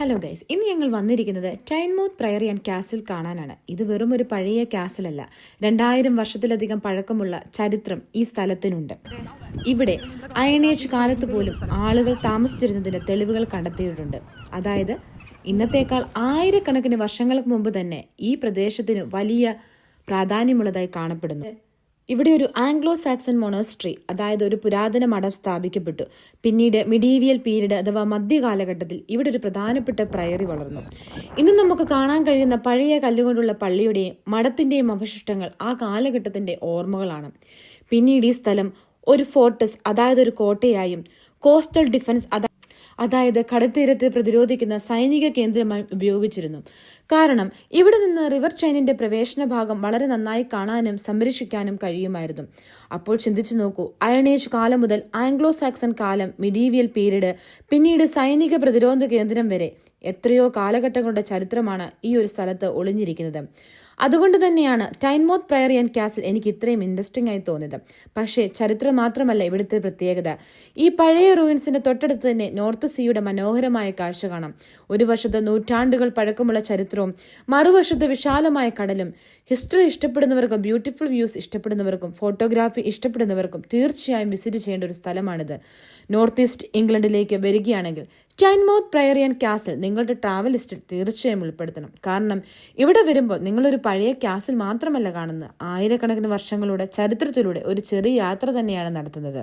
Hello guys, ഇന്ന് ഞങ്ങൾ വന്നിരിക്കുന്നത് ടൈൻമൗത്ത് പ്രയറി ആൻഡ് കാസിൽ കാണാനാണ്. ഇത് വെറും ഒരു പഴയ കാസിലല്ല, 2000 വർഷത്തിലധികം പഴക്കമുള്ള ചരിത്രം ഈ സ്ഥലത്തിനുണ്ട്. ഇവിടെ അയൺ ഏജ് കാലത്ത് പോലും ആളുകൾ താമസിച്ചിരുന്നതിന്റെ തെളിവുകൾ കണ്ടെത്തിയിട്ടുണ്ട്. അതായത് ഇന്നത്തേക്കാൾ ആയിരക്കണക്കിന് വർഷങ്ങൾക്ക് മുമ്പ് തന്നെ ഈ പ്രദേശത്തിന് വലിയ പ്രാധാന്യമുള്ളതായി കാണപ്പെടുന്നു. ഇവിടെ ഒരു ആംഗ്ലോ സാക്സൺ മൊണാസ്ട്രി, അതായത് ഒരു പുരാതന മഠം സ്ഥാപിക്കപ്പെട്ടു. പിന്നീട് മിഡീവിയൽ പീരീഡ് അഥവാ മധ്യകാലഘട്ടത്തിൽ ഇവിടെ ഒരു പ്രധാനപ്പെട്ട പ്രയറി വളർന്നു. ഇന്ന് നമുക്ക് കാണാൻ കഴിയുന്ന പഴയ കല്ലുകൊണ്ടുള്ള പള്ളിയുടെയും മഠത്തിന്റെയും അവശിഷ്ടങ്ങൾ ആ കാലഘട്ടത്തിന്റെ ഓർമ്മകളാണ്. പിന്നീട് ഈ സ്ഥലം ഒരു ഫോർട്ടസ്, അതായത് ഒരു കോട്ടയായും കോസ്റ്റൽ ഡിഫൻസ്, അതായത് കടൽത്തീരത്തെ പ്രതിരോധിക്കുന്ന സൈനിക കേന്ദ്രമായി ഉപയോഗിച്ചിരുന്നു. കാരണം ഇവിടെ നിന്ന് റിവർ ചൈനിന്റെ പ്രവേശന ഭാഗം വളരെ നന്നായി കാണാനും സംരക്ഷിക്കാനും കഴിയുമായിരുന്നു. അപ്പോൾ ചിന്തിച്ചു നോക്കൂ, അയൺ ഏജ് കാലം മുതൽ ആംഗ്ലോ സാക്സൺ കാലം, മിഡീവിയൽ പീരീഡ്, പിന്നീട് സൈനിക പ്രതിരോധ കേന്ദ്രം വരെ എത്രയോ കാലഘട്ടങ്ങളുടെ ചരിത്രമാണ് ഈ ഒരു സ്ഥലത്ത് ഒളിഞ്ഞിരിക്കുന്നത്. അതുകൊണ്ട് തന്നെയാണ് ടൈൻമൗത്ത് പ്രയറി ആൻഡ് കാസിൽ എനിക്ക് ഇത്രയും ഇൻട്രസ്റ്റിംഗ് ആയി തോന്നിയത്. പക്ഷേ ചരിത്രം മാത്രമല്ല ഇവിടുത്തെ പ്രത്യേകത. ഈ പഴയ റൂയിൻസിന്റെ തൊട്ടടുത്ത് തന്നെ നോർത്ത് സീയുടെ മനോഹരമായ കാഴ്ച കാണാം. ഒരു വശത്ത് നൂറ്റാണ്ടുകൾ പഴക്കമുള്ള ചരിത്രവും മറുവശത്ത് വിശാലമായ കടലും. ഹിസ്റ്ററി ഇഷ്ടപ്പെടുന്നവർക്കും ബ്യൂട്ടിഫുൾ വ്യൂസ് ഇഷ്ടപ്പെടുന്നവർക്കും ഫോട്ടോഗ്രാഫി ഇഷ്ടപ്പെടുന്നവർക്കും തീർച്ചയായും വിസിറ്റ് ചെയ്യേണ്ട ഒരു സ്ഥലമാണിത്. നോർത്ത് ഈസ്റ്റ് ഇംഗ്ലണ്ടിലേക്ക് വരികയാണെങ്കിൽ ടൈൻമൗത്ത് പ്രയറി ആൻഡ് കാസിൽ നിങ്ങളുടെ ട്രാവൽ ലിസ്റ്റിൽ തീർച്ചയായും ഉൾപ്പെടുത്തണം. കാരണം ഇവിടെ വരുമ്പോൾ നിങ്ങളൊരു പഴയ കാസിൽ മാത്രമല്ല കാണുന്നത്, ആയിരക്കണക്കിന് വർഷങ്ങളുടെ ചരിത്രത്തിലൂടെ ഒരു ചെറിയ യാത്ര തന്നെയാണ് നടത്തുന്നത്.